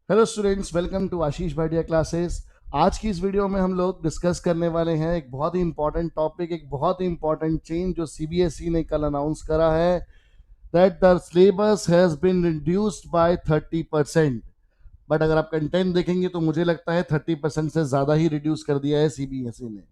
Hello students, welcome to Ashish Bhatia classes. आज की इस वीडियो में हम लोग डिस्कस करने वाले हैं एक बहुत ही इंपॉर्टेंट टॉपिक, एक बहुत ही इंपॉर्टेंट चेंज जो सीबीएसई ने कल अनाउंस करा है, that the syllabus has been reduced by 30%। But अगर आप कंटेंट देखेंगे तो मुझे लगता है 30% से ज़्यादा ही रिड्यूस कर दिया है सीबीएसई ने।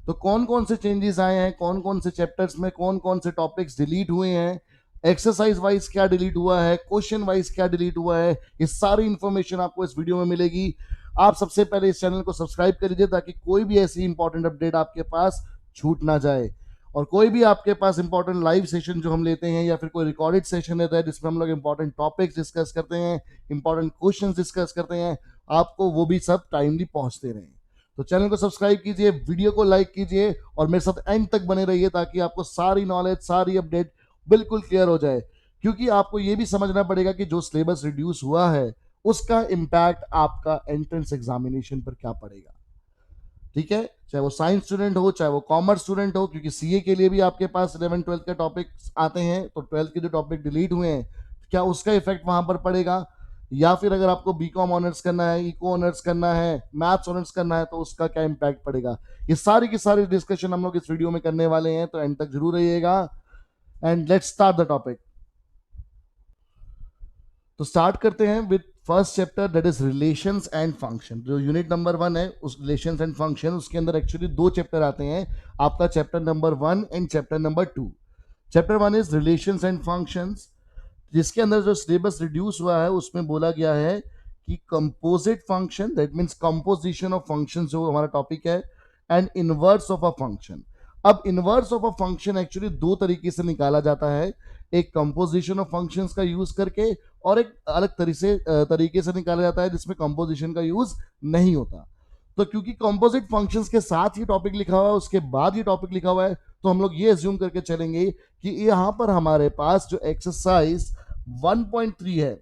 तो कौन कौन से चेंजेस आए हैं, कौन कौन से चैप्टर्स में कौन कौन से टॉपिक्स डिलीट हुए हैं, एक्सरसाइज वाइज क्या डिलीट हुआ है, क्वेश्चन वाइज क्या डिलीट हुआ है, ये सारी इंफॉर्मेशन आपको इस वीडियो में मिलेगी। आप सबसे पहले इस चैनल को सब्सक्राइब कर लीजिए ताकि कोई भी ऐसी इंपॉर्टेंट अपडेट आपके पास छूट ना जाए। और कोई भी आपके पास इंपॉर्टेंट लाइव सेशन जो हम लेते हैं या फिर कोई रिकॉर्डेड सेशन रहता है जिसमें हम लोग इंपॉर्टेंट टॉपिक्स डिस्कस करते हैं, इंपॉर्टेंट क्वेश्चंस डिस्कस करते हैं, आपको वो भी सब टाइमली पहुंचते रहें। तो चैनल को सब्सक्राइब कीजिए, वीडियो को लाइक कीजिए और मेरे साथ एंड तक बने रहिए ताकि आपको सारी नॉलेज, सारी अपडेट बिल्कुल क्लियर हो जाए। क्योंकि आपको ये भी समझना पड़ेगा कि जो सिलेबस रिड्यूस हुआ है उसका इम्पैक्ट आपका एंट्रेंस एग्जामिनेशन पर क्या पड़ेगा। ठीक है, चाहे वो साइंस स्टूडेंट हो, चाहे वो कॉमर्स स्टूडेंट हो, क्योंकि सीए के लिए भी आपके पास 11 12 के टॉपिक आते हैं। तो 12 के जो टॉपिक डिलीट हुए हैं, क्या उसका इफेक्ट वहां पर पड़ेगा, या फिर अगर आपको बीकॉम ऑनर्स करना है, इको ऑनर्स करना है, मैथ्स ऑनर्स करना है, तो उसका क्या इम्पैक्ट पड़ेगा। ये सारी की सारी डिस्कशन हम लोग इस वीडियो में करने वाले हैं, तो एंड तक जरूर रहिएगा। And let's start the topic. तो स्टार्ट करते हैं with first chapter, that is relations and function. जो यूनिट नंबर 1 है उस रिलेशंस एंड फंक्शन, उसके अंदर एक्चुअली दो चैप्टर आते हैं, आपका chapter number 1 and chapter number 2। Chapter 1 is relations and functions, जिसके अंदर जो सिलेबस रिड्यूस हुआ है उसमें बोला गया है कि composite function, that means composition of function जो हमारा टॉपिक है, and inverse of a function. अब inverse of a function actually दो तरीके से निकाला जाता है, एक कंपोजिशन ऑफ फंक्शंस का यूज करके और एक अलग तरीके से निकाला जाता है जिसमें कंपोजिशन का यूज नहीं होता। तो क्योंकि कंपोजिट फंक्शंस के साथ ही टॉपिक लिखा हुआ है, उसके बाद ही टॉपिक लिखा हुआ है, तो हम लोग ये एज्यूम करके चलेंगे कि यहां पर हमारे पास जो एक्सरसाइज 1.3 है,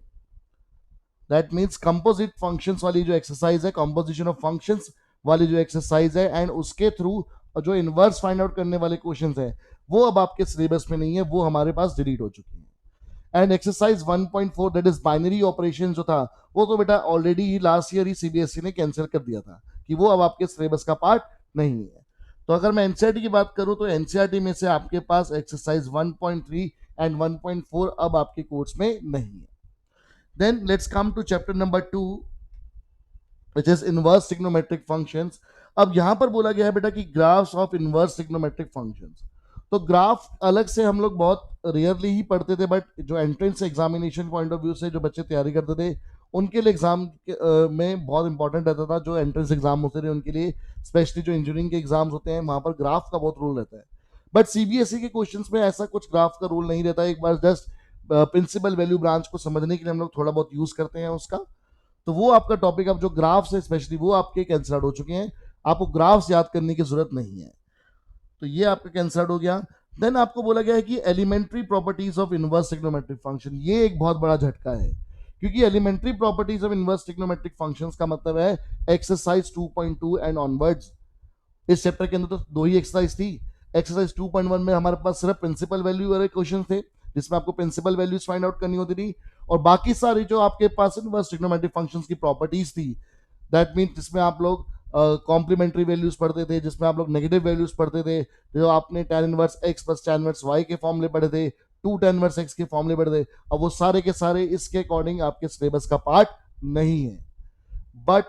दैट मीन्स कंपोजिट फंक्शंस वाली जो एक्सरसाइज है, कंपोजिशन ऑफ फंक्शंस वाली जो एक्सरसाइज है, एंड उसके थ्रू जो इनवर्स फाइंड आउट करने वाले क्वेश्चन है, वो अब आपके सिलेबस में नहीं है, वो हमारे पास डिलीट हो चुकी है। And exercise 1.4 that is binary operation जो था, वो तो बेटा ऑलरेडी ही लास्ट ईयर ही सीबीएसई ने कैंसिल कर दिया था कि वो अब आपके सिलेबस का पार्ट नहीं है। तो अगर मैं एनसीईआरटी की बात करूं तो एनसीईआरटी में से आपके पास एक्सरसाइज 1.3 एंड 1.4 अब आपके कोर्स में नहीं है। Then let's come to chapter number 2, which is inverse trigonometric functions. अब यहां पर बोला गया है बेटा कि graphs of inverse trigonometric functions. तो ग्राफ अलग से हम लोग बहुत रेयरली ही पढ़ते थे, बट जो entrance examination point of view से जो बच्चे तैयारी करते थे उनके लिए एग्जाम में बहुत इंपॉर्टेंट रहता था। जो एंट्रेंस एग्जाम होते थे उनके लिए, स्पेशली जो इंजीनियरिंग के एग्जाम्स होते हैं, वहां पर ग्राफ का बहुत रोल रहता है। बट सीबीएसई के क्वेश्चंस में ऐसा कुछ ग्राफ का रोल नहीं रहता। एक बार जस्ट प्रिंसिपल वैल्यू ब्रांच को समझने के लिए हम लोग थोड़ा बहुत यूज करते हैं उसका। तो वो आपका टॉपिक, अब जो ग्राफ्स है स्पेशली वो आपके कैंसिल आउट हो चुके हैं, आपको ग्राफ्स याद करने की जरूरत नहीं है। तो ये आपका कैंसिल आउट हो गया। देन आपको बोला गया है कि elementary properties of inverse trigonometric function, ये एक बहुत बड़ा झटका है, क्योंकि elementary properties of inverse trigonometric functions का मतलब है एक्सरसाइज 2.2 एंड ऑनवर्ड्स। इस चैप्टर के अंदर तो दो ही एक्सरसाइज थी। एक्सरसाइज 2.1 में हमारे पास सिर्फ प्रिंसिपल वैल्यू वाले क्वेश्चन थे जिसमें आपको प्रिंसिपल वैल्यूज फाइंड आउट करनी होती थी, और बाकी सारी जो आपके पास इनवर्स ट्रिग्नोमेट्रिक फंक्शंस की प्रॉपर्टीज थी, दैट मीन जिसमें आप लोग कॉम्प्लीमेंट्री वैल्यूज पढ़ते थे, जिसमें आप लोग नेगेटिव वैल्यूज पढ़ते थे, जो आपने tan inverse x plus tan inverse y के फॉर्मूले पढ़े थे, 2 tan इनवर्स x के फॉर्मूले पढ़े थे, अब वो सारे के सारे इसके अकॉर्डिंग आपके सिलेबस का पार्ट नहीं है। बट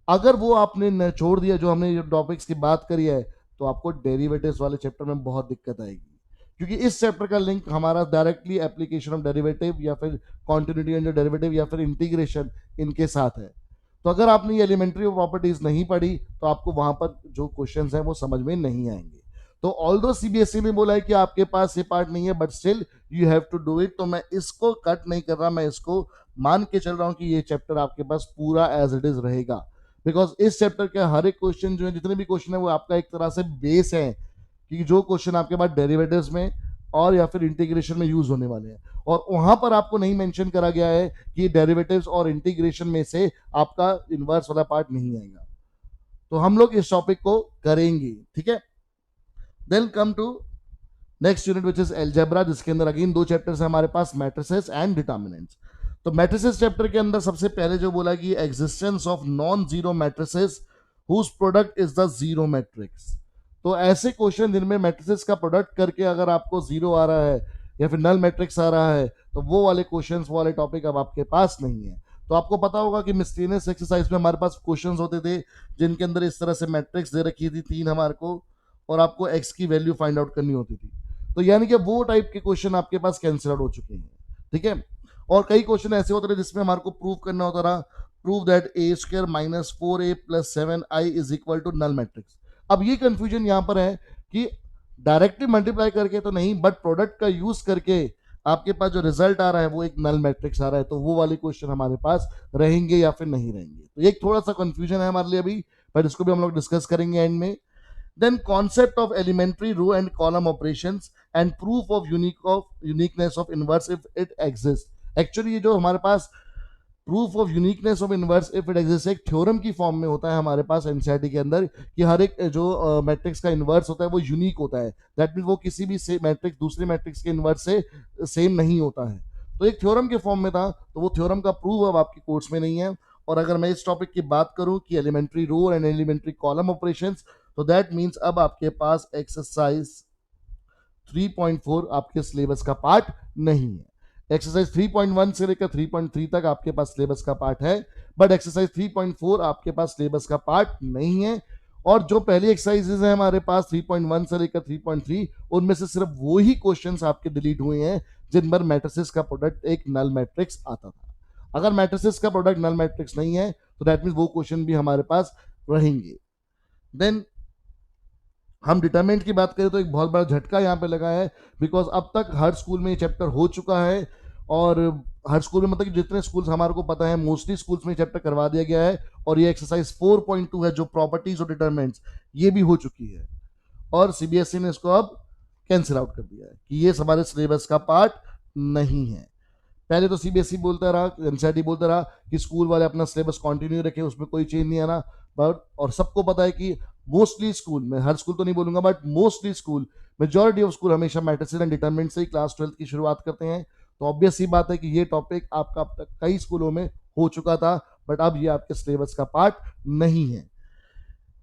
अगर वो आपने छोड़ दिया, जो हमने टॉपिक्स की बात करी है, तो आपको डेरिवेटिव्स वाले चैप्टर में बहुत दिक्कत आएगी, क्योंकि इस चैप्टर का लिंक हमारा डायरेक्टली एप्लीकेशन ऑफ डेरिवेटिव या फिर कॉन्टिन्यूटी एंड डेरिवेटिव या फिर इंटीग्रेशन इनके साथ है। तो अगर आपने ये एलिमेंट्री प्रॉपर्टीज नहीं पढ़ी तो आपको वहां पर जो क्वेश्चंस हैं वो समझ में नहीं आएंगे। तो ऑल्दो सीबीएसई ने बोला है कि आपके पास ये पार्ट नहीं है, but still you have to do it. तो मैं इसको कट नहीं कर रहा, मैं इसको मान के चल रहा हूं कि ये चैप्टर आपके पास पूरा एज इट इज रहेगा, बिकॉज इस चैप्टर के हर एक क्वेश्चन जो है, जितने भी क्वेश्चन है, वो आपका एक तरह से बेस है कि जो क्वेश्चन आपके पास डेरिवेटिव्स में और या फिर इंटीग्रेशन में यूज होने वाले हैं, और वहां पर आपको नहीं मेंशन करा गया है कि डेरिवेटिव्स और इंटीग्रेशन में से आपका इनवर्स वाला पार्ट नहीं आएगा। तो हम लोग इस टॉपिक को करेंगे, ठीक है। Then come to next unit which is algebra, जिसके अंदर अगेन दो चैप्टर्स है हमारे पास, मैट्रिसेस एंड डिटर्मिनेंट्स। तो मैट्रिसेस चैप्टर के अंदर सबसे पहले जो बोला कि existence of non zero matrices whose product is the zero matrix. तो ऐसे क्वेश्चन जिनमें मैट्रिसेस का प्रोडक्ट करके अगर आपको जीरो आ रहा है या फिर नल मैट्रिक्स आ रहा है, तो वो वाले क्वेश्चंस, वो वाले टॉपिक अब आपके पास नहीं है। तो आपको पता होगा कि मिसलेनियस एक्सरसाइज में हमारे पास क्वेश्चंस होते थे जिनके अंदर इस तरह से मैट्रिक्स दे रखी थी 3 हमारे को, और आपको एक्स की वैल्यू फाइंड आउट करनी होती थी। तो यानी कि वो टाइप के क्वेश्चन आपके पास कैंसिल आउट हो चुके हैं, ठीक है। और कई क्वेश्चन ऐसे होते थे जिसमें हमारे को प्रूव करना होता था, prove that A square minus 4a plus 7i is equal to null matrix. अब ये कंफ्यूजन यहाँ पर है कि डायरेक्टली मल्टीप्लाई करके तो नहीं, बट प्रोडक्ट का यूज करके आपके पास जो रिजल्ट आ रहा है वो एक नल मैट्रिक्स आ रहा है, तो वो वाले क्वेश्चन हमारे पास रहेंगे या फिर नहीं रहेंगे। तो एक थोड़ा सा कंफ्यूजन है हमारे लिए अभी, पर इसको भी हम लोग डिस्कस करेंगे एंड में। Then concept of elementary row and column operations and proof of uniqueness of inverse if it exists. Actually ये जो हमारे पास proof of uniqueness of inverse if it exist एक थ्योरम की फॉर्म में होता है हमारे पास एनसीईआरटी के अंदर, कि हर एक जो मैट्रिक्स का इनवर्स होता है वो यूनिक होता है। दैट मीन वो किसी भी मैट्रिक्स दूसरे मैट्रिक्स के इनवर्स से सेम नहीं होता है। तो एक थ्योरम के फॉर्म में था, तो वो थ्योरम का प्रूफ अब आपके कोर्स में नहीं है। और अगर मैं इस टॉपिक की बात करूं कि elementary row and elementary column operations, तो दैट मीन्स अब आपके पास एक्सरसाइज 3.4 आपके सिलेबस का पार्ट नहीं है। एक्सरसाइज 3.1 से लेकर 3.3 तक आपके पास सिलेबस का पार्ट है, बट एक्सरसाइज 3.4 आपके पास सिलेबस का पार्ट नहीं है। और जो पहली एक्सरसाइजेज है हमारे पास 3.1 से लेकर 3.3, उनमें से सिर्फ वो ही क्वेश्चंस आपके डिलीट हुए हैं जिन पर मैट्रिसेस का प्रोडक्ट एक नल मैट्रिक्स आता था। अगर मैट्रिसेस का प्रोडक्ट नल मैट्रिक्स नहीं है तो दैट मीन्स वो क्वेश्चन भी हमारे पास रहेंगे। देन हम डिटरमिनेंट की बात करें तो एक बहुत बड़ा झटका यहाँ पे लगा है, बिकॉज अब तक हर स्कूल में ये चैप्टर हो चुका है, और हर स्कूल में मतलब कि जितने स्कूल्स हमारे को पता है मोस्टली स्कूल्स में चैप्टर करवा दिया गया है। और ये एक्सरसाइज 4.2 है जो प्रॉपर्टीज और डिटरमिनेंट्स, ये भी हो चुकी है, और सीबीएसई ने इसको अब कैंसिल आउट कर दिया है कि ये हमारे सिलेबस का पार्ट नहीं है। पहले तो सीबीएसई बोलता रहा, एनसीईआरटी बोलता रहा कि स्कूल वाले अपना सिलेबस कंटिन्यू रखें, उसमें कोई चेंज नहीं आना। बट और सबको पता है कि मोस्टली स्कूल में, हर स्कूल तो नहीं बोलूंगा but mostly school, majority of school हमेशा मैट्रिसेस एंड डिटरमिनेंट से ही क्लास 12 की शुरुआत करते हैं। तो ऑब्वियस सी बात है कि ये टॉपिक आपका अब तक कई स्कूलों में हो चुका था, बट अब ये आपके सिलेबस का पार्ट नहीं है।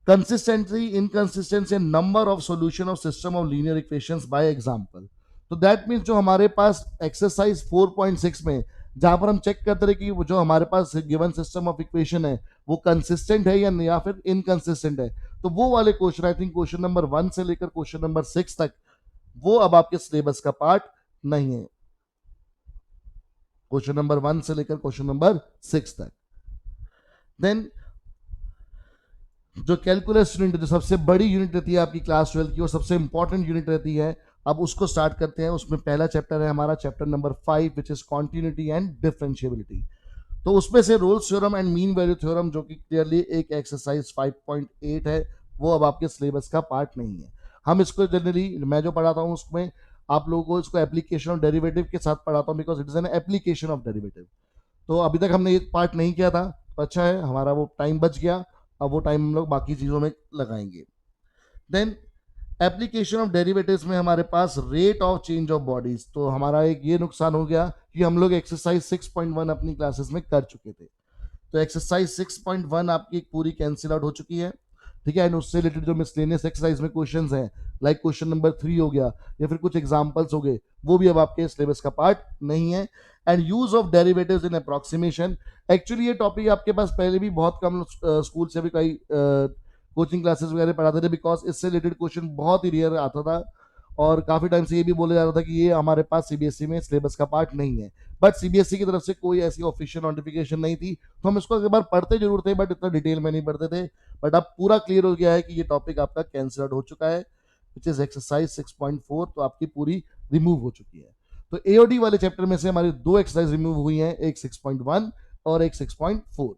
Consistency, inconsistency and number of solution of system of linear equations by example. तो दैट मीन्स जो हमारे पास एक्सरसाइज 4.6 में जहां पर हम चेक करते रहे कि वो जो हमारे पास गिवन सिस्टम ऑफ इक्वेशन है वो कंसिस्टेंट है या फिर इनकंसिस्टेंट है, तो वो वाले question, I think question number 1 से लेकर क्वेश्चन नंबर 6 तक, वो अब आपके सिलेबस का पार्ट नहीं है। क्वेश्चन नंबर 1 से लेकर क्वेश्चन नंबर 6 तक। देन जो कैलकुलस यूनिट, जो सबसे बड़ी यूनिट रहती है आपकी क्लास 12 की और सबसे इंपॉर्टेंट यूनिट रहती है, अब उसको स्टार्ट करते हैं। उसमें पहला चैप्टर है हमारा chapter number 5 which is continuity and differentiability. तो उसमें से Rolle's theorem and mean value theorem, जो कि क्लियरली एक एक्सरसाइज 5.8 है, वो अब आपके सिलेबस का पार्ट नहीं है। हम इसको जनरली, मैं जो पढ़ाता हूँ उसमें आप लोगों को इसको एप्लीकेशन ऑफ डेरिवेटिव के साथ पढ़ाता हूँ, because it is an application of derivative. तो अभी तक हमने ये पार्ट नहीं किया था, तो अच्छा है, हमारा वो टाइम बच गया। अब वो टाइम हम लोग बाकी चीज़ों में लगाएंगे। देन एप्लीकेशन ऑफ डेरिवेटिव्स में हमारे पास rate of change of bodies. तो हमारा एक ये नुकसान हो गया कि हम लोग एक्सरसाइज 6.1 अपनी क्लासेस में कर चुके थे, तो एक्सरसाइज 6.1 आपकी एक पूरी कैंसिल आउट हो चुकी है, ठीक है। एंड उससे रिलेटेड जो मिसलेनियस एक्सरसाइज में क्वेश्चंस हैं, लाइक क्वेश्चन नंबर 3 हो गया या फिर कुछ एग्जांपल्स हो गए, वो भी अब आपके सिलेबस का पार्ट नहीं है। And use of derivatives in approximation, actually ये टॉपिक आपके पास पहले भी बहुत कम स्कूल से भी कई कोचिंग क्लासेस वगैरह पढ़ाते थे, बिकॉज इससे रिलेटेड क्वेश्चन बहुत ही रेयर आता था, और काफी टाइम से ये भी बोला जा रहा था कि ये हमारे पास सीबीएसई में सिलेबस का पार्ट नहीं है। बट सीबीएसई की तरफ से कोई ऐसी ऑफिशियल नोटिफिकेशन नहीं थी, तो हम इसको एक बार पढ़ते जरूर थे बट इतना डिटेल में नहीं पढ़ते थे। बट अब पूरा क्लियर हो गया है कि ये टॉपिक आपका कैंसिल हो चुका है, विच इज एक्सरसाइज 6.4, तो आपकी पूरी रिमूव हो चुकी है। तो एओडी वाले चैप्टर में से हमारी 2 एक्सरसाइज रिमूव हुई हैं, एक 6.1 और एक 6.4।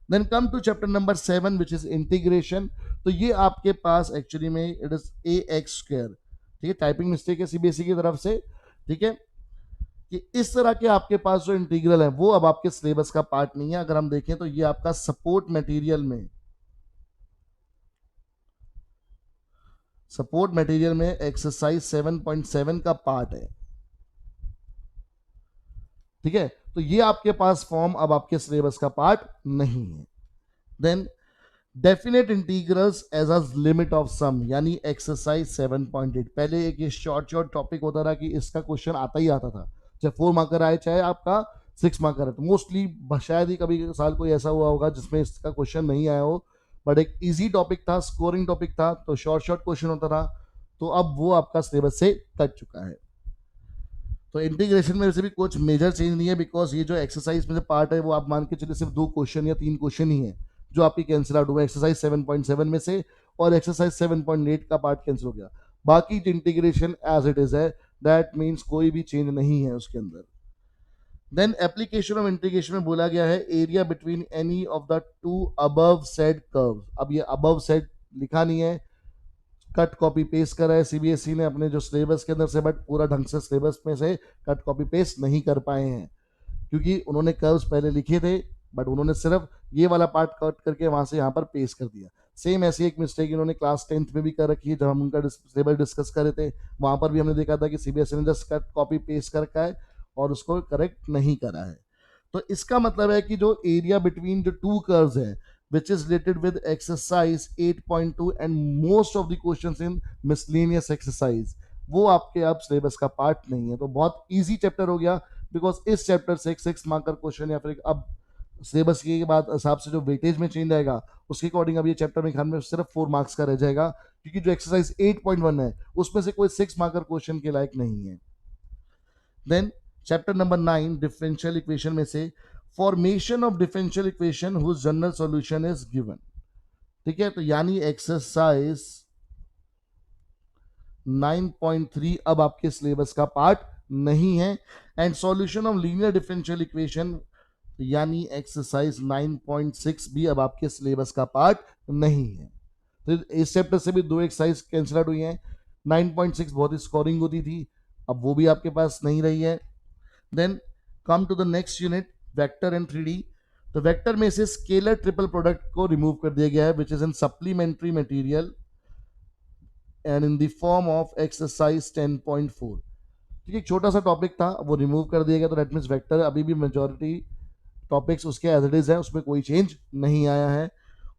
Then come to chapter number 7 which is integration. तो ये आपके पास एक्चुअली में it is a x square, ठीक है, टाइपिंग मिस्टेक है सीबीएसई की तरफ से, ठीक है, कि इस तरह के आपके पास जो इंटीग्रल है वो अब आपके सिलेबस का पार्ट नहीं है। अगर हम देखें तो ये आपका सपोर्ट मटेरियल में एक्सरसाइज 7.7 का पार्ट है, ठीक है। तो ये आपके पास फॉर्म अब आपके सिलेबस का पार्ट नहीं है। Then definite integrals as a limit of sum, यानी एक्सरसाइज 7.8। पहले एक ये शॉर्ट टॉपिक होता था कि इसका क्वेश्चन आता ही आता था, चाहे 4 मार्कर आए चाहे आपका 6 मार्कर है। तो मोस्टली शायद ही कभी साल कोई ऐसा हुआ होगा जिसमें इसका क्वेश्चन नहीं आया हो, बट एक इजी टॉपिक था, स्कोरिंग टॉपिक था, तो शॉर्ट क्वेश्चन होता था। तो अब वो आपका सिलेबस से कट चुका है। तो इंटीग्रेशन में वैसे भी कुछ मेजर चेंज नहीं है, बिकॉज ये जो एक्सरसाइज में से पार्ट है वो आप मान के चलिए सिर्फ 2 क्वेश्चन या 3 क्वेश्चन ही है जो आपकी कैंसिल आउट हुआ एक्सरसाइज 7.7 में से, और एक्सरसाइज 7.8 का पार्ट कैंसिल हो गया। बाकी इंटीग्रेशन एज इट इज है, दैट मीन्स कोई भी चेंज नहीं है उसके अंदर। देन एप्लीकेशन ऑफ इंटीग्रेशन में बोला गया है area between any of the two above said curves. अब ये अबव सेड लिखा नहीं है, कट कॉपी पेस्ट करा है सीबीएसई ने अपने जो सिलेबस के अंदर से, बट पूरा ढंग से सिलेबस में से कट कॉपी पेस्ट नहीं कर पाए हैं, क्योंकि उन्होंने कर्व्स पहले लिखे थे बट उन्होंने सिर्फ ये वाला पार्ट कट करके वहां से यहाँ पर पेस्ट कर दिया। सेम ऐसी एक मिस्टेक इन्होंने क्लास 10th में भी कर रखी है, जब हम उनका सिलेबस डिस्कस कर रहे थे वहां पर भी हमने देखा था कि सीबीएसई ने जस्ट कट कॉपी पेस्ट कर रखा है और उसको करेक्ट नहीं करा है। तो इसका मतलब है कि जो एरिया बिटवीन जो टू कर्व्स है which is related with exercise 8.2 and most of the questions in miscellaneous exercise, वो आपके अब सिलेबस का पार्ट नहीं है। तो बहुत इजी चैप्टर हो गया, बिकॉज इस चैप्टर से एक 6 मार्कर क्वेश्चन या फिर अब सिलेबस के बाद हिसाब से जो वेटेज में चेंज आएगा उसके अकॉर्डिंग अब ये चैप्टर में ख्याल में सिर्फ 4 मार्क्स का रह जाएगा, क्योंकि जो एक्सरसाइज 8.1 है उसमें से कोई 6 मार्कर क्वेश्चन के लायक नहीं है। Then chapter number 9 differential equation में से formation of differential equation whose general solution is given. ठीक है, तो यानी एक्सरसाइज 9.3 अब आपके सिलेबस का पार्ट नहीं है, and solution of linear differential equation यानी एक्सरसाइज 9.6 भी अब आपके सिलेबस का पार्ट नहीं है। तो इस चैप्टर से भी 2 एक्सरसाइज कैंसिल आउट हुई हैं। 9.6 बहुत ही स्कोरिंग होती थी, अब वो भी आपके पास नहीं रही है। Then come to the next unit, vector and 3D। तो वेक्टर में से स्केलर ट्रिपल प्रोडक्ट को रिमूव कर दिया गया है, which is in supplementary material and in the form of exercise 10.4। ठीक है, एक छोटा सा टॉपिक था वो रिमूव कर दिया गया, तो दैट मींस वेक्टर अभी भी मेजॉरिटी टॉपिक्स उसके एज इट इज है, उसमें कोई चेंज नहीं आया है।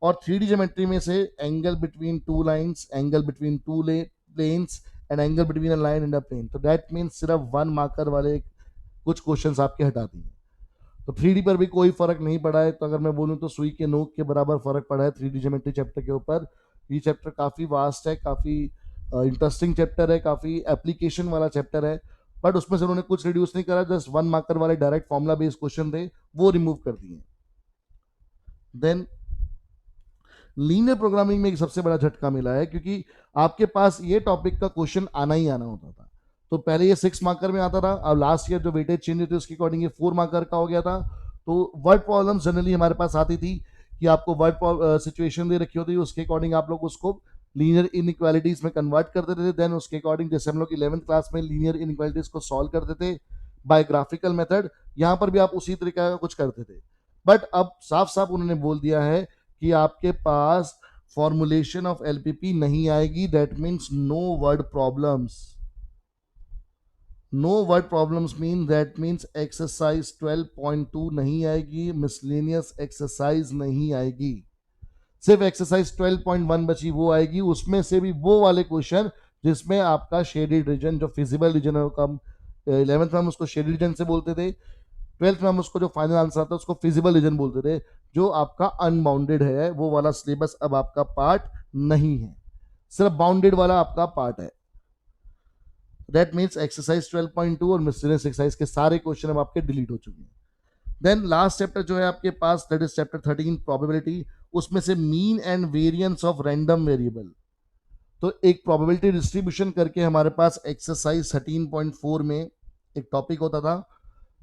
और 3D ज्योमेट्री में से angle between two lines, angle between two planes and angle between a line and a plane, तो दैट मींस सिर्फ 1 मार्कर वाले कुछ क्वेश्चंस आपके हटा दिए। तो 3D पर भी कोई फर्क नहीं पड़ा है, तो अगर मैं बोलूं तो सुई के नोक के बराबर फर्क पड़ा है 3D ज्योमेट्री चैप्टर के ऊपर। ये चैप्टर काफी वास्ट है, काफी इंटरेस्टिंग चैप्टर है, काफी एप्लीकेशन वाला चैप्टर है, बट उसमें से उन्होंने कुछ रिड्यूस नहीं करा, जस्ट 1 मार्कर वाले डायरेक्ट फॉर्मुला बेस्ड क्वेश्चन थे वो रिमूव कर दिए। देन लीनियर प्रोग्रामिंग में एक सबसे बड़ा झटका मिला है, क्योंकि आपके पास ये टॉपिक का क्वेश्चन आना ही आना होता था। तो पहले ये 6 मार्कर में आता था, अब लास्ट ईयर जो वेटेज चेंज हुई थी उसके अकॉर्डिंग ये 4 मार्कर का हो गया था। तो वर्ड प्रॉब्लम्स जनरली हमारे पास आती थी कि आपको वर्ड सिचुएशन दे रखी होती है, उसके अकॉर्डिंग आप लोग उसको लीनियर इनइक्वालिटीज में कन्वर्ट करते थे। देन उसके अकॉर्डिंग जैसे हम लोग 11th क्लास में लीनियर इनइक्वालिटीज को सॉल्व करते थे बाय ग्राफिकल मेथड, यहाँ पर भी आप उसी तरीके का कुछ करते थे। बट अब साफ साफ उन्होंने बोल दिया है कि आपके पास फॉर्मुलेशन ऑफ एलपीपी नहीं आएगी, that means no word problems. No word problems mean that means exercise 12.2 नहीं आएगी, मिसलेनियस एक्सरसाइज नहीं आएगी, सिर्फ एक्सरसाइज 12.1 बची वो आएगी, उसमें से भी वो वाले क्वेश्चन जिसमें आपका शेडेड रीजन, जो फिजिबल रीजन है, कम 11th में हम उसको शेडेड रीजन से बोलते थे, 12th में हम उसको जो फाइनल आंसर आता है उसको फिजिबल रीजन बोलते थे, जो आपका अनबाउंडेड है, वो वाला सिलेबस अब आपका पार्ट नहीं है, सिर्फ बाउंडेड वाला आपका पार्ट है। दैट मीन्स एक्सरसाइज 12.2 और मिसलेनियस एक्सरसाइज के सारे क्वेश्चन अब आपके डिलीट हो चुके हैं। देन लास्ट चैप्टर जो है आपके पास, दैट इज चैप्टर 13 प्रोबेबिलिटी, उसमें से mean and variance of random variable. तो एक प्रोबेबिलिटी डिस्ट्रीब्यूशन करके हमारे पास एक्सरसाइज 13.4 में एक टॉपिक होता था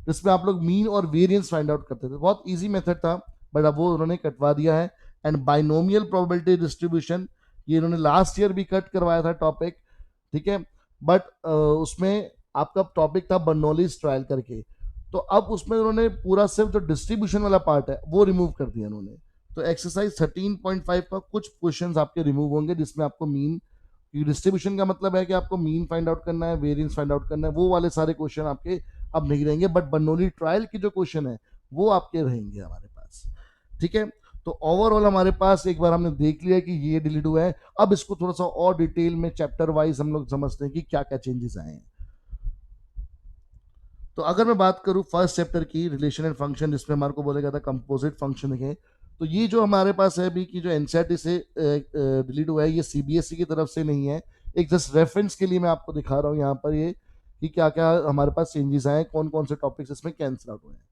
जिसमें आप लोग मीन और वेरिएंस फाइंड आउट करते थे। बहुत इजी मेथड था, बट अब वो उन्होंने कटवा दिया है। एंड बाइनोमियल प्रोबेबिलिटी डिस्ट्रीब्यूशन, ये इन्होंने लास्ट ईयर भी कट करवाया था टॉपिक, ठीक है, बट उसमें आपका टॉपिक था बर्नौलीज ट्रायल करके, तो अब उसमें उन्होंने पूरा सिर्फ जो डिस्ट्रीब्यूशन वाला पार्ट है वो रिमूव कर दिया उन्होंने। तो एक्सरसाइज 13.5 का कुछ क्वेश्चंस आपके रिमूव होंगे जिसमें आपको मीन, डिस्ट्रीब्यूशन का मतलब है कि आपको मीन फाइंड आउट करना है, वेरिएंस फाइंड आउट करना है, वो वाले सारे क्वेश्चन आपके अब नहीं रहेंगे, बट बर्नौली ट्रायल की जो क्वेश्चन है वो आपके रहेंगे हमारे पास। ठीक है, तो ओवरऑल हमारे पास एक बार हमने देख लिया कि ये डिलीट हुआ है। अब इसको थोड़ा सा और डिटेल में चैप्टर वाइज हम लोग समझते हैं कि क्या क्या चेंजेस आए हैं। तो अगर मैं बात करूं फर्स्ट चैप्टर की, रिलेशन एंड फंक्शन, जिसमें हमारे को बोला गया था कंपोजिट फंक्शन है, तो ये जो हमारे पास है अभी की जो एनसीईआरटी से डिलीट हुआ है, ये सीबीएसई की तरफ से नहीं है। एक जस्ट रेफरेंस के लिए मैं आपको दिखा रहा हूँ यहाँ पर ये कि क्या क्या हमारे पास चेंजेस आए, कौन कौन से टॉपिक्स इसमें कैंसिल आउट हुए हैं।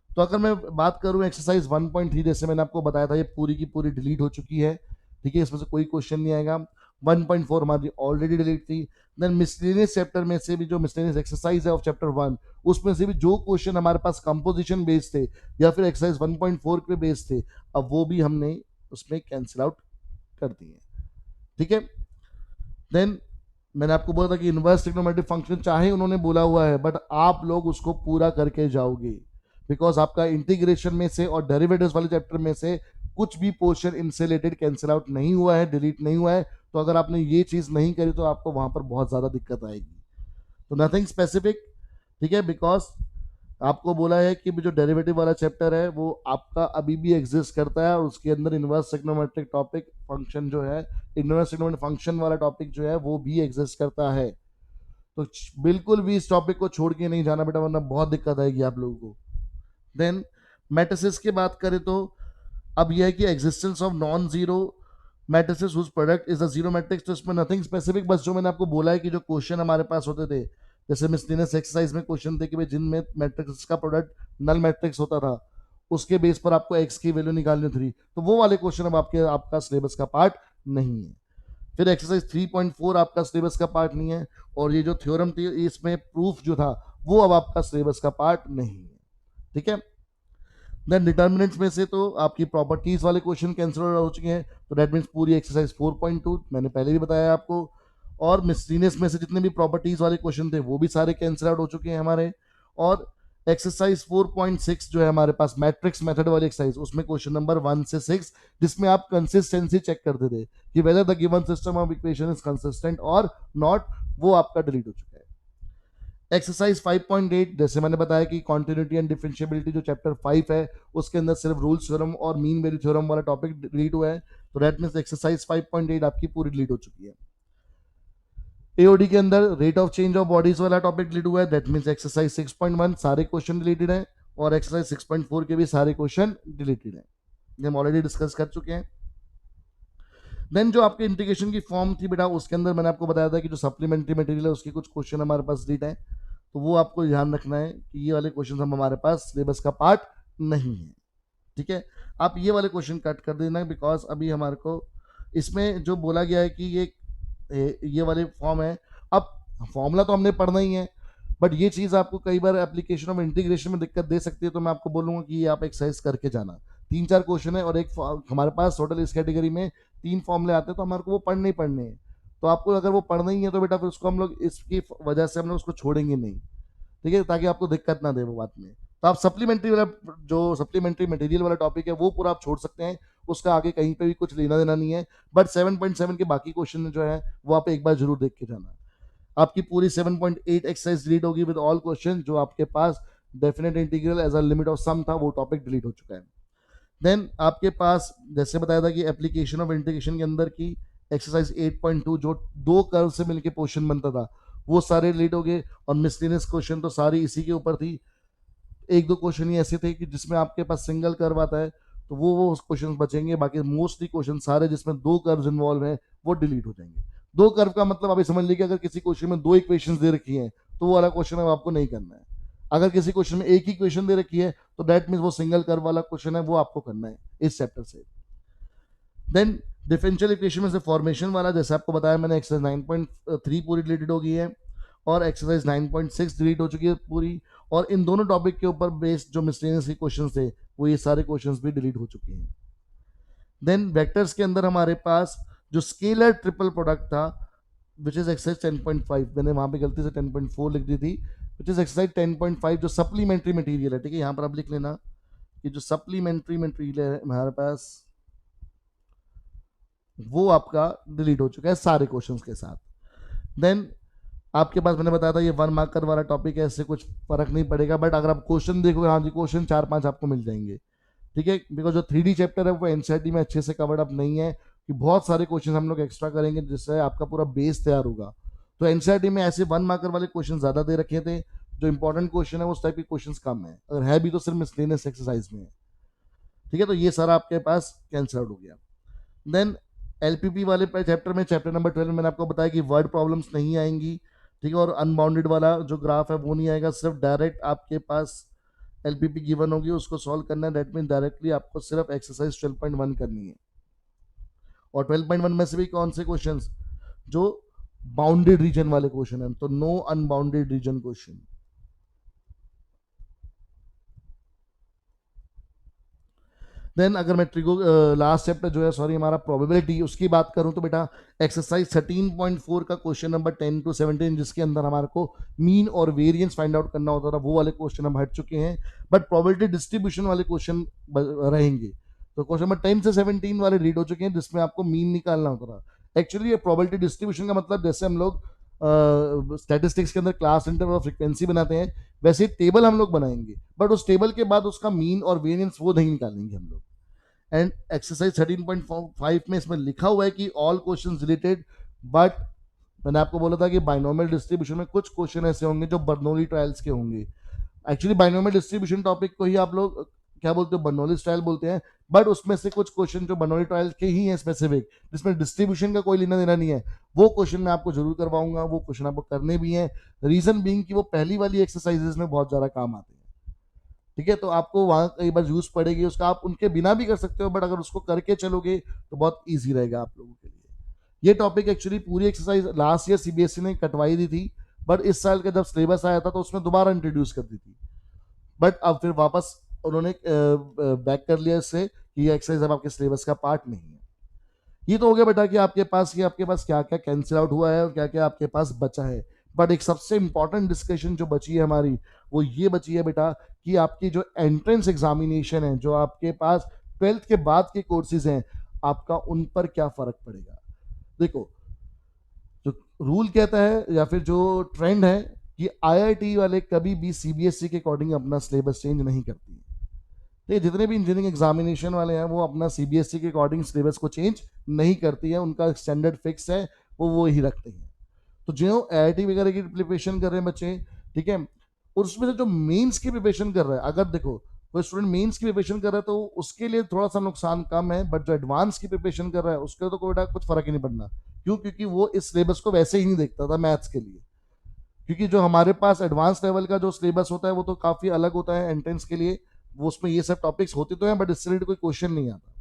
तो अगर मैं बात करूं एक्सरसाइज 1.3, जैसे मैंने आपको बताया था ये पूरी की पूरी डिलीट हो चुकी है। ठीक है, इसमें से कोई क्वेश्चन नहीं आएगा। 1.4 हमारी ऑलरेडी डिलीट थी। देन मिसलेनियस चैप्टर में से भी जो मिसलेनियस एक्सरसाइज है ऑफ चैप्टर 1, उसमें से भी जो क्वेश्चन हमारे पास कंपोजिशन बेस्ड थे या फिर एक्सरसाइज 1.4 पे बेस्ड थे, अब वो भी हमने उसमें कैंसिल आउट कर दिए। ठीक है, देन मैंने आपको बोला था कि इनवर्स ट्रिग्नोमेट्रिक फंक्शन चाहे उन्होंने बोला हुआ है, बट आप लोग उसको पूरा करके जाओगे, बिकॉज आपका इंटीग्रेशन में से और डेरिवेटिव्स वाले चैप्टर में से कुछ भी पोर्शन इनसे रिलेटेड कैंसिल आउट नहीं हुआ है, डिलीट नहीं हुआ है। तो अगर आपने ये चीज नहीं करी तो आपको वहां पर बहुत ज्यादा दिक्कत आएगी। तो नथिंग स्पेसिफिक। ठीक है, बिकॉज आपको बोला है कि जो डेरिवेटिव वाला चैप्टर है वो आपका अभी भी एग्जिस्ट करता है, और उसके अंदर इनवर्स ट्रिग्नोमेट्रिक टॉपिक फंक्शन जो है, इनवर्स ट्रिग्नोमेट्रिक फंक्शन वाला टॉपिक जो है वो भी एग्जिस्ट करता है। तो बिल्कुल भी इस टॉपिक को छोड़ के नहीं जाना बेटा, वरना बहुत दिक्कत आएगी आप लोगों को। देन मैट्रिसेस की बात करें तो अब यह है कि existence of non zero matrices whose product is the zero matrix. तो इसमें नथिंग स्पेसिफिक, बस जो मैंने आपको बोला है कि जो क्वेश्चन हमारे पास होते थे, जैसे मिसलेनियस एक्सरसाइज में क्वेश्चन थे कि भाई जिनमें मैट्रिक्स का प्रोडक्ट नल मैट्रिक्स होता था, उसके बेस पर आपको एक्स की वैल्यू निकालनी थी, तो वो वाले क्वेश्चन अब आपका सिलेबस का पार्ट नहीं है। फिर एक्सरसाइज 3.4 आपका सिलेबस का पार्ट नहीं है, और ये जो थ्योरम थी इसमें प्रूफ जो था वो अब आपका सिलेबस का पार्ट नहीं है। ठीक है, देन डिटर्मिनेंट्स में से तो आपकी प्रॉपर्टीज वाले क्वेश्चन कैंसिल हो चुके हैं, तो दैट मीन्स पूरी एक्सरसाइज 4.2 मैंने पहले भी बताया आपको। और मिसलिनियस में से जितने भी प्रॉपर्टीज वाले क्वेश्चन थे वो भी सारे कैंसिल आउट हो चुके हैं हमारे। और एक्सरसाइज 4.6 जो है हमारे पास मैट्रिक्स मेथड वाली एक्सरसाइज, उसमें क्वेश्चन नंबर 1 से 6, जिसमें आप कंसिस्टेंसी चेक करते थे कि whether the given system of equation is consistent और नॉट, वो आपका डिलीट हो चुका है। एक्सरसाइज 5.8, जैसे मैंने बताया कि कॉन्टिन्यूटी एंड डिफरेंशिएबिलिटी जो चैप्टर 5 है उसके अंदर सिर्फ रूल्स थ्योरम और मीन वैल्यू थ्योरम वाला टॉपिक डिलीट हुआ है, तो दैट मींस एक्सरसाइज 5.8 आपकी पूरी डिलीट हो चुकी है। एओडी के अंदर rate of change of bodies वाला टॉपिक डिलीट हुआ है, दैट मींस एक्सरसाइज 6.1 सारे क्वेश्चन डिलीटेड है, और एक्सरसाइज 6.4 के भी सारे क्वेश्चन डिलीटेड है, ये हम ऑलरेडी डिस्कस कर चुके हैं। देन जो आपके इंटीग्रेशन की फॉर्म थी बेटा, उसके अंदर मैंने आपको बताया था कि जो सप्लीमेंट्री मटेरियल है उसके कुछ क्वेश्चन हमारे पास डिलीट है, तो वो आपको ध्यान रखना है कि ये वाले क्वेश्चन हम हमारे पास सिलेबस का पार्ट नहीं है। ठीक है, आप ये वाले क्वेश्चन कट कर देना, बिकॉज अभी हमारे को इसमें जो बोला गया है कि ये वाले फॉर्म है। अब फॉर्मूला तो हमने पढ़ना ही है, बट ये चीज़ आपको कई बार एप्लीकेशन ऑफ इंटीग्रेशन में दिक्कत दे सकती है, तो मैं आपको बोलूंगा कि ये आप एक्सरसाइज करके जाना। 3-4 क्वेश्चन है और एक हमारे पास टोटल इस कैटेगरी में 3 फॉर्मूले आते हैं, तो हमारे को वो पढ़ने ही पढ़ने हैं। तो आपको अगर वो पढ़ना ही है तो बेटा फिर उसको हम लोग इसकी वजह से हम लोग उसको छोड़ेंगे नहीं। ठीक है, ताकि आपको दिक्कत ना दे वो बात में। तो आप सप्लीमेंट्री वाला जो सप्लीमेंट्री मटेरियल वाला टॉपिक है वो पूरा आप छोड़ सकते हैं, उसका आगे कहीं पे भी कुछ लेना देना नहीं है, बट 7.7 के बाकी क्वेश्चन जो है वो आप एक बार जरूर देख के जाना। आपकी पूरी 7.8 एक्सरसाइज डिलीट होगी विद ऑल क्वेश्चन, जो आपके पास definite integral as a limit of sum था वो टॉपिक डिलीट हो चुका है। देन आपके पास जैसे बताया था कि एप्लीकेशन ऑफ इंटीग्रेशन के अंदर की एक्सरसाइज 8.2 जो दो कर्व से मिलकर पोर्शन बनता था वो सारे डिलीट हो गए, और मिसलिनियस क्वेश्चन तो सारी इसी के ऊपर थी। एक दो क्वेश्चन ही ऐसे थे कि जिसमें आपके पास सिंगल कर्व आता है, तो वो क्वेश्चन बचेंगे, बाकी मोस्टली क्वेश्चन सारे जिसमें दो कर्व इन्वॉल्व हैं वो डिलीट हो जाएंगे। दो कर्व का मतलब अभी समझ लीजिए, अगर किसी क्वेश्चन में दो इक्वेशन दे रखी हैं तो वो वाला क्वेश्चन अब आपको नहीं करना है। अगर किसी क्वेश्चन में एक ही क्वेश्चन दे रखी है तो दैट मीन्स वो सिंगल कर्व वाला क्वेश्चन है, वो आपको करना है इस चैप्टर से। देन डिफरेंशियल इक्वेशन में से फॉर्मेशन वाला, जैसे आपको बताया मैंने, एक्सरसाइज 9.3 पूरी डिलीटेड हो गई है, और एक्सरसाइज 9.6 डिलीट हो चुकी है पूरी। और इन दोनों टॉपिक के ऊपर बेस्ड जो मिसलेनियस के क्वेश्चन थे वो ये सारे क्वेश्चन भी डिलीट हो चुके हैं। देन वेक्टर्स के अंदर हमारे पास जो स्केलर ट्रिपल प्रोडक्ट था विच इज एक्सरसाइज 10.5, मैंने वहां पे गलती से 10.4 लिख दी थी, विच इज एक्सरसाइज 10.5 जो सप्लीमेंट्री मटेरियल है। ठीक है, यहाँ पर आप लिख लेना कि जो सप्लीमेंट्री मटेरियल है हमारे पास वो आपका डिलीट हो चुका है सारे क्वेश्चंस के साथ। देन आपके पास मैंने बताया था ये 1 मार्कर वाला टॉपिक है, इससे कुछ फर्क नहीं पड़ेगा, बट अगर आप क्वेश्चन देखोगे, हाँ जी क्वेश्चन 4-5 आपको मिल जाएंगे, ठीक है, बिकॉज जो 3D चैप्टर है वो एनसीईआरटी में अच्छे से कवर्ड अप नहीं है, कि बहुत सारे क्वेश्चन हम लोग एक्स्ट्रा करेंगे जिससे आपका पूरा बेस तैयार होगा। तो एनसीईआरटी में ऐसे 1 मार्कर वाले क्वेश्चन ज्यादा दे रखे थे, जो इंपॉर्टेंट क्वेश्चन है उस टाइप के क्वेश्चन कम है, अगर है भी तो सिर्फ मिसलेनियस एक्सरसाइज में है, ठीक है। तो ये सारा आपके पास कैंसिल आउट हो गया। देन एलपीपी वाले चैप्टर में, चैप्टर नंबर 12 में मैंने आपको बताया कि वर्ड प्रॉब्लम्स नहीं आएंगी, ठीक है, और अनबाउंडेड वाला जो ग्राफ है वो नहीं आएगा, सिर्फ डायरेक्ट आपके पास एलपीपी गिवन होगी, उसको सॉल्व करना है, दैट मीन डायरेक्टली आपको सिर्फ एक्सरसाइज 12.1 करनी है। और 12.1 में से भी कौन से क्वेश्चंस, जो बाउंडेड रीजन वाले क्वेश्चन है, तो no unbounded region question. Then अगर मैं ट्रिगो लास्ट चैप्टर जो है, सॉरी, हमारा प्रोबेबिलिटी, उसकी बात करूं तो बेटा एक्सरसाइज 13.4 का क्वेश्चन नंबर 10 to 17, जिसके अंदर हमारे को मीन और वेरिएंस फाइंड आउट करना होता था, वो वाले क्वेश्चन हम हट चुके हैं, बट प्रोबेबिलिटी डिस्ट्रीब्यूशन वाले क्वेश्चन रहेंगे। तो क्वेश्चन नंबर 10 से 17 वाले रीड हो चुके हैं, जिसमें आपको मीन निकालना होता था। एक्चुअली ये प्रोबेबिलिटी डिस्ट्रीब्यूशन का मतलब, जैसे हम लोग स्टैटिस्टिक्स के अंदर क्लास इंटरवल और फ्रीक्वेंसी बनाते हैं, वैसे टेबल हम लोग बनाएंगे, बट उस टेबल के बाद उसका मीन और वेरिएंस वो नहीं निकालेंगे हम लोग। एंड एक्सरसाइज 13.5 में इसमें लिखा हुआ है कि ऑल क्वेश्चंस रिलेटेड, बट मैंने आपको बोला था कि बाइनोमियल डिस्ट्रीब्यूशन में कुछ क्वेश्चन ऐसे होंगे जो बर्नौली ट्रायल्स के होंगे। एक्चुअली बाइनोमियल डिस्ट्रीब्यूशन टॉपिक को ही आप लोग क्या बोलते हो, बर्नौली ट्रायल बोलते हैं, बट उसमें से कुछ क्वेश्चन जो बर्नौली ट्रायल के ही हैं स्पेसिफिक, जिसमें डिस्ट्रीब्यूशन का कोई लेना देना नहीं है, वो क्वेश्चन मैं आपको जरूर करवाऊंगा, वो क्वेश्चन आपको करने भी हैं, रीजन बीइंग कि वो पहली वाली एक्सरसाइजेस में बहुत ज्यादा काम आते हैं, ठीक है। तो आपको वहां कई बार यूज पड़ेगी उसका, आप उनके बिना भी कर सकते हो, बट अगर उसको करके चलोगे तो बहुत ईजी रहेगा आप लोगों के लिए। ये टॉपिक एक्चुअली पूरी एक्सरसाइज लास्ट ईयर सीबीएसई ने कटवाई दी थी, बट इस साल का जब सिलेबस आया था तो उसमें दोबारा इंट्रोड्यूस कर दी थी, बट अब फिर वापस उन्होंने बैक कर लिया इससे कि ये एक्सरसाइज अब आपके सिलेबस का पार्ट नहीं है। ये तो हो गया बेटा कि आपके पास क्या क्या कैंसिल आउट हुआ है और क्या क्या आपके पास बचा है, बट एक सबसे इंपॉर्टेंट डिस्कशन जो बची है हमारी, वो ये बची है बेटा कि आपकी जो एंट्रेंस एग्जामिनेशन है, जो आपके पास 12th के बाद के कोर्सेज हैं, आपका उन पर क्या फर्क पड़ेगा। देखो, जो रूल कहता है या फिर जो ट्रेंड है कि आईआईटी वाले कभी भी सीबीएसई के अकॉर्डिंग अपना सिलेबस चेंज नहीं करती है, तो जितने भी इंजीनियरिंग एग्जामिनेशन वाले हैं वो अपना सीबीएसई के अकॉर्डिंग सिलेबस को चेंज नहीं करती है, उनका स्टैंडर्ड फिक्स है, वो ही रखते हैं। तो जो आईआईटी वगैरह की प्रिपरेशन कर रहे हैं बच्चे, ठीक है, और उसमें से जो मेंस की प्रिपरेशन कर रहा है, अगर देखो कोई स्टूडेंट मेंस की प्रिपरेशन कर रहा है तो उसके लिए थोड़ा सा नुकसान कम है, बट जो एडवांस की प्रिपरेशन कर रहा है उसके तो कोई कुछ फर्क ही नहीं पड़ना। क्यों? क्योंकि वो इस सिलेबस को वैसे ही नहीं देखता था मैथ्स के लिए, क्योंकि जो हमारे पास एडवांस लेवल का जो सिलेबस होता है वो तो काफी अलग होता है एंट्रेंस के लिए, वो उसमें ये सब टॉपिक्स होते तो हैं, बट इससे रिलेटेड कोई क्वेश्चन नहीं आता।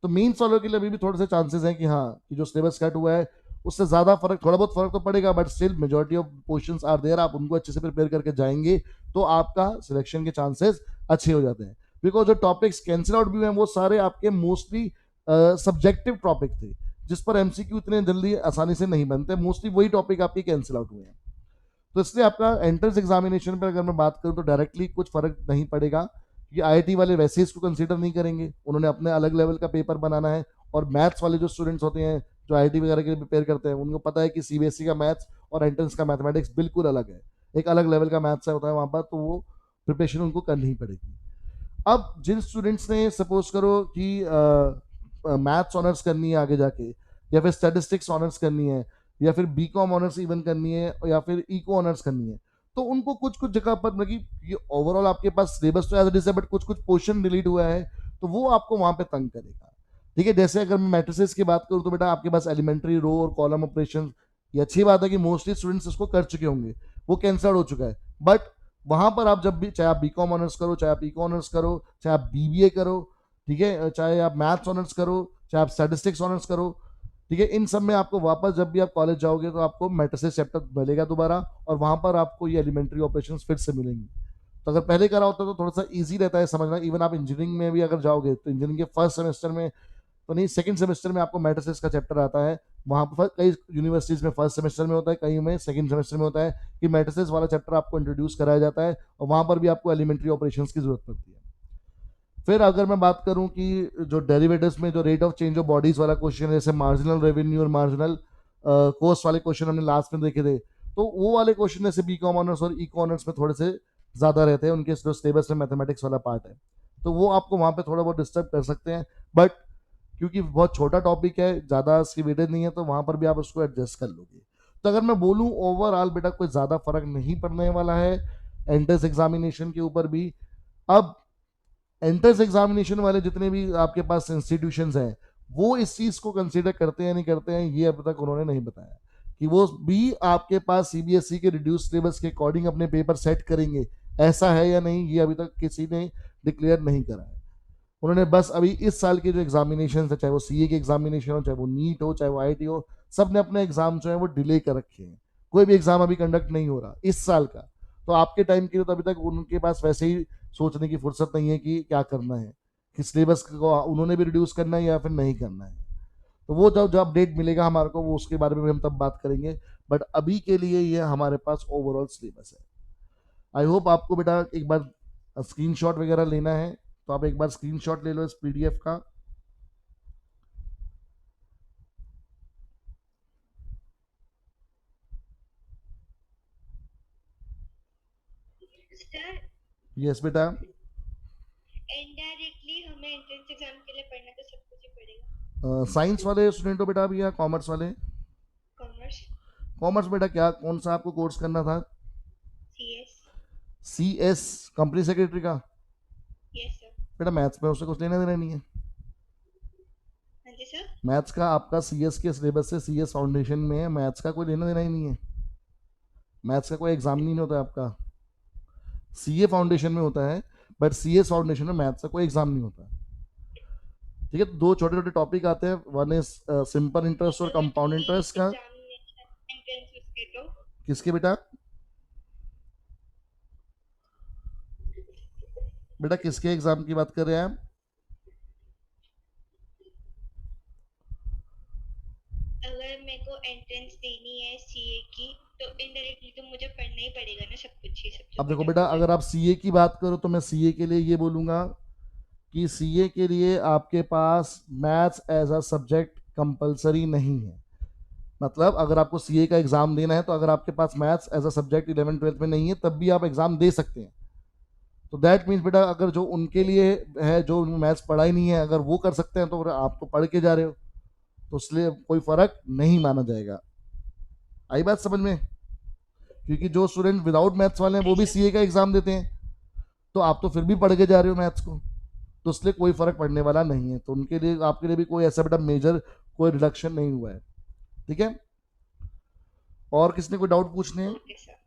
तो मेंस वालों के लिए अभी भी थोड़े से चांसेस हैं कि हाँ, कि जो सिलेबस कट हुआ है उससे ज्यादा फर्क, थोड़ा बहुत फर्क तो पड़ेगा, but still majority of questions are there, आप उनको अच्छे से प्रिपेयर करके जाएंगे तो आपका सिलेक्शन के चांसेस अच्छे हो जाते हैं। बिकॉज जो टॉपिक्स कैंसिल आउट भी हुए हैं वो सारे आपके मोस्टली सब्जेक्टिव टॉपिक थे, जिस पर एमसीक्यू इतने जल्दी आसानी से नहीं बनते, मोस्टली वही टॉपिक आपके कैंसिल आउट हुए हैं। तो इसलिए आपका एंट्रेंस एग्जामिनेशन पर अगर मैं बात करूं तो डायरेक्टली कुछ फर्क नहीं पड़ेगा, कि आईआईटी वाले वैसे इसको कंसीडर नहीं करेंगे, उन्होंने अपने अलग लेवल का पेपर बनाना है, और मैथ्स वाले जो स्टूडेंट्स होते हैं जो आईआईटी वगैरह के लिए प्रिपेयर करते हैं, उनको पता है कि सीबीएसई का मैथ्स और एंट्रेंस का मैथमेटिक्स बिल्कुल अलग है, एक अलग लेवल का मैथ्स होता है वहां पर, तो वो प्रिपरेशन उनको करनी ही पड़ेगी। अब जिन स्टूडेंट्स ने सपोज करो कि मैथ्स ऑनर्स करनी है आगे जाके, या फिर स्टैटिस्टिक्स ऑनर्स करनी है, या फिर बीकॉम ऑनर्स इवन करनी है, या फिर इको ऑनर्स करनी है, तो उनको कुछ कुछ जगह पर मतलब ये ओवरऑल आपके पास सिलेबस तो एज इट इज है, बट कुछ कुछ पोर्शन डिलीट हुआ है, तो वो आपको वहां पे तंग करेगा, ठीक है। जैसे अगर मैं मैट्रिसेस की बात करूं तो बेटा आपके पास एलिमेंट्री रो और कॉलम ऑपरेशन, ये अच्छी बात है कि मोस्टली स्टूडेंट्स इसको कर चुके होंगे, वो कैंसल्ड हो चुका है, बट वहां पर आप जब भी, चाहे आप बीकॉम ऑनर्स करो, चाहे आप इको ऑनर्स करो, चाहे आप बीबीए करो, ठीक है, चाहे आप मैथ्स ऑनर्स करो, चाहे आप स्टैटिस्टिक्स ऑनर्स करो, ठीक है, इन सब में आपको वापस जब भी आप कॉलेज जाओगे तो आपको मैट्रिसेस चैप्टर मिलेगा दोबारा, और वहां पर आपको ये एलिमेंट्री ऑपरेशंस फिर से मिलेंगी। तो अगर पहले करा होता तो थोड़ा सा इजी रहता है समझना, इवन आप इंजीनियरिंग में भी अगर जाओगे तो इंजीनियरिंग के फर्स्ट सेमेस्टर में तो नहीं, सेकंड सेमेस्टर में आपको मैट्रिसेस का चैप्टर आता है, वहां पर कई यूनिवर्सिटीज में फर्स्ट सेमेस्टर में होता है, कई में सेकंड सेमेस्टर में होता है, कि मैट्रिसेस वाला चैप्टर आपको इंट्रोड्यूस कराया जाता है, और वहां पर भी आपको एलिमेंट्री ऑपरेशंस की जरूरत पड़ती है। फिर अगर मैं बात करूं कि जो डेरिवेटिव्स में जो rate of change of bodies वाला क्वेश्चन है, जैसे मार्जिनल रेवेन्यू और मार्जिनल कॉस्ट वाले क्वेश्चन हमने लास्ट में देखे थे, तो वो वाले क्वेश्चन जैसे बीकॉम ऑनर्स और इको ऑनर्स में थोड़े से ज़्यादा रहते हैं, उनके जो सिलेबस में मैथमेटिक्स वाला पार्ट है, तो वो आपको वहाँ पे थोड़ा बहुत डिस्टर्ब कर सकते हैं, बट क्योंकि बहुत छोटा टॉपिक है, ज़्यादा इसकी वेटेज नहीं है, तो वहाँ पर भी आप उसको एडजस्ट कर लोगे। तो अगर मैं बोलूँ ओवरऑल बेटा कोई ज़्यादा फर्क नहीं पड़ने वाला है एंट्रेंस एग्जामिनेशन के ऊपर भी। अब एंट्रेंस एग्जामिनेशन वाले जितने भी आपके पास इंस्टीट्यूशंस हैं, वो इस चीज को कंसीडर करते हैं नहीं करते हैं, ये अब तक उन्होंने नहीं बताया कि वो भी आपके पास सीबीएसई के रिड्यूस सिलेबस के अकॉर्डिंग अपने पेपर सेट करेंगे, ऐसा है या नहीं, ये अभी तक किसी ने डिक्लेयर नहीं करा है। उन्होंने बस अभी इस साल के जो एग्जामिनेशन है, चाहे वो सीए के एग्जामिनेशन हो, चाहे वो नीट हो, चाहे वो आईटी हो, सब ने अपने एग्जाम जो है वो डिले कर रखे हैं। कोई भी एग्जाम अभी कंडक्ट नहीं हो रहा इस साल का। तो आपके टाइम के लिए तो अभी तक उनके पास वैसे ही सोचने की फुर्सत नहीं है कि क्या करना है, कि सिलेबस को उन्होंने भी रिड्यूस करना है या फिर नहीं करना है। तो वो जब जब अपडेट मिलेगा हमारे को, वो उसके बारे में भी हम तब बात करेंगे। बट अभी के लिए ये हमारे पास ओवरऑल सिलेबस है। आई होप आपको बेटा एक बार स्क्रीनशॉट वगैरह लेना है तो आप एक बार स्क्रीनशॉट ले लो इस पीडीएफ का। सर यस बेटा। इनडायरेक्टली हमें एंट्रेंस एग्जाम के लिए पढ़ना तो सब कुछ ही पड़ेगा। साइंस वाले स्टूडेंट हो बेटा अभी या कॉमर्स वाले? कॉमर्स। कॉमर्स बेटा क्या कौन सा आपको कोर्स करना था? CS. C S, company secretary का? Yes sir. बेटा मैथ्स में उससे कुछ लेना देना नहीं है। हाँ जी सर। मैथ्स का आपका सी एस के सिलेबस से, सी एस फाउंडेशन में है, मैथ्स का कोई लेना देना ही नहीं है। मैथ्स का कोई एग्जाम नहीं होता है आपका, सी ए फाउंडेशन में होता है, बट सी एस फाउंडेशन में मैथ्स का कोई एग्जाम नहीं होता। ठीक है, तो दो छोटे छोटे टॉपिक आते हैं, वन इज सिंपल इंटरेस्ट और कंपाउंड इंटरेस्ट का। एग्जामिनेशन एंट्रेंस उसके तो किसके बेटा? बेटा किसके एग्जाम की बात कर रहे हैं आप? अगर मेरे को एंट्रेंस देनी है सीए की तो इनडायरेक्टली तो मुझे पढ़ना ही पड़ेगा ना सब कुछ ही, सब जो अब देखो पढ़ा बेटा, हुआ है। अगर आप सीए की बात करो तो मैं सीए के लिए ये बोलूंगा कि सीए के लिए आपके पास maths as a subject compulsory नहीं है। मतलब अगर आपको सीए का एग्जाम देना है तो अगर आपके पास maths as a subject 11 twelfth में नहीं है तब भी आप एग्जाम दे सकते हैं। तो दैट मीन्स बेटा अगर जो उनके लिए है, जो मैथ्स पढ़ा ही नहीं है, अगर वो कर सकते हैं तो फिर आप तो पढ़ के जा रहे हो, तो इसलिए कोई फर्क नहीं माना जाएगा। आई बात समझ में? क्योंकि जो स्टूडेंट विदाउट मैथ्स वाले हैं वो भी सीए का एग्जाम देते हैं, तो आप तो फिर भी पढ़ के जा रहे हो मैथ्स को, तो इसलिए कोई फर्क पड़ने वाला नहीं है। तो उनके लिए आपके लिए भी कोई ऐसा बेटा मेजर कोई रिडक्शन नहीं हुआ है। ठीक है, और किसने कोई डाउट पूछने हैं? Okay sir.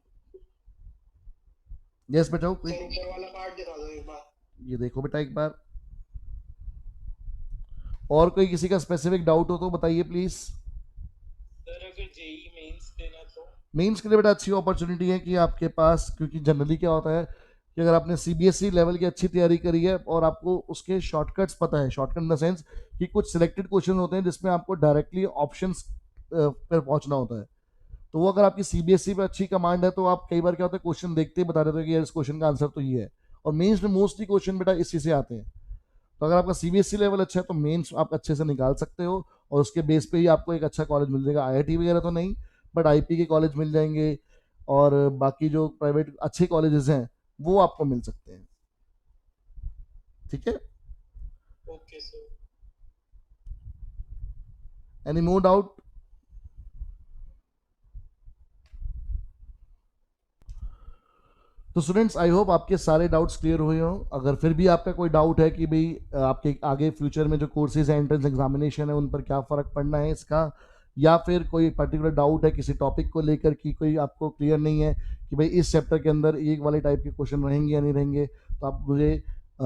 यस बेटा कोई? सर ऊपर वाला पार्ट दिखा दो एक बार। ये देखो बेटा एक बार, और कोई किसी का स्पेसिफिक डाउट हो तो बताइए प्लीज। सर अगर जेई मेंस देना तो? मेंस के लिए बेटा अच्छी अपॉर्चुनिटी है कि आपके पास, क्योंकि जनरली क्या होता है कि अगर आपने सीबीएसई लेवल की अच्छी तैयारी करी है और आपको उसके शॉर्टकट्स पता है, शॉर्टकट इन द सेंस कि कुछ सिलेक्टेड क्वेश्चन होते हैं जिसमें आपको डायरेक्टली ऑप्शंस पर पहुंचना होता है, तो वो अगर आपकी सीबीएसई पे अच्छी कमांड है तो आप कई बार क्या होता है क्वेश्चन देखते ही बता देते हो कि यार इस क्वेश्चन का आंसर तो ये है। और मेंस में मोस्टली क्वेश्चन बेटा इसी से आते हैं। तो अगर आपका सीबीएसई लेवल अच्छा है तो मेंस आप अच्छे से निकाल सकते हो, और उसके बेस पे ही आपको एक अच्छा कॉलेज मिल जाएगा। आईआईटी वगैरह तो नहीं, बट आईपी के कॉलेज मिल जाएंगे, और बाकी जो प्राइवेट अच्छे कॉलेजेस हैं वो आपको मिल सकते हैं। ठीक है, okay sir. Any more doubt? तो स्टूडेंट्स आई होप आपके सारे डाउट्स क्लियर हुए हो। अगर फिर भी आपका कोई डाउट है कि भाई आपके आगे फ्यूचर में जो कोर्सेज हैं, एंट्रेंस एग्जामिनेशन है, उन पर क्या फ़र्क पड़ना है इसका, या फिर कोई पर्टिकुलर डाउट है किसी टॉपिक को लेकर कि कोई आपको क्लियर नहीं है कि भाई इस चैप्टर के अंदर एक वाले टाइप के क्वेश्चन रहेंगे या नहीं रहेंगे, तो आप मुझे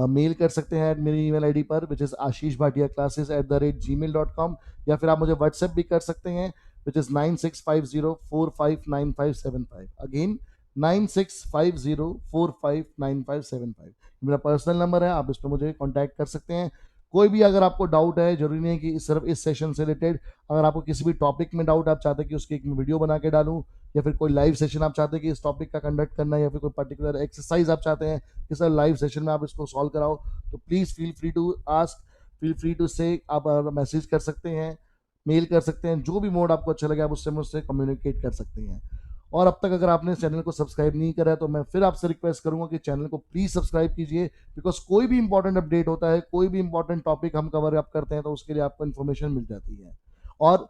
मेल कर सकते हैं मेरी ईमेल आईडी पर, विच इज़ ashishbhatia@gmail.com, या फिर आप मुझे व्हाट्सएप भी कर सकते हैं, विच इज़ 9650459575। अगेन 9650459575 मेरा पर्सनल नंबर है, आप इस पर मुझे कांटेक्ट कर सकते हैं। कोई भी अगर आपको डाउट है, जरूरी नहीं है कि सिर्फ इस सेशन से रिलेटेड, अगर आपको किसी भी टॉपिक में डाउट आप चाहते हैं कि उसकी एक वीडियो बना के डालूं, या फिर कोई लाइव सेशन आप चाहते हैं कि इस टॉपिक का कंडक्ट करना है, या फिर कोई पर्टिकुलर एक्सरसाइज आप चाहते हैं कि सर लाइव सेशन में आप इसको सॉल्व कराओ, तो please feel free to ask, feel free to say, आप मैसेज कर सकते हैं, मेल कर सकते हैं, जो भी मोड आपको अच्छा लगे आप उससे मुझसे कम्युनिकेट कर सकते हैं। और अब तक अगर आपने चैनल को सब्सक्राइब नहीं करा है तो मैं फिर आपसे रिक्वेस्ट करूंगा कि चैनल को प्लीज सब्सक्राइब कीजिए, बिकॉज कोई भी इंपॉर्टेंट अपडेट होता है, कोई भी इंपॉर्टेंट टॉपिक हम कवर अप करते हैं तो उसके लिए आपको इन्फॉर्मेशन मिल जाती है। और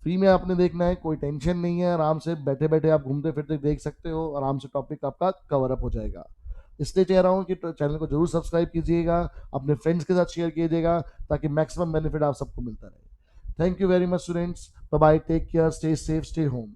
फ्री में आपने देखना है, कोई टेंशन नहीं है, आराम से बैठे बैठे आप घूमते फिरते देख सकते हो, आराम से टॉपिक आपका कवर अप हो जाएगा। इसलिए कह रहा हूँ कि चैनल को जरूर सब्सक्राइब कीजिएगा, अपने फ्रेंड्स के साथ शेयर कीजिएगा, ताकि मैक्सिमम बेनिफिट आप सबको मिलता रहे। Thank you very much students, bye bye, take care, stay safe, stay home.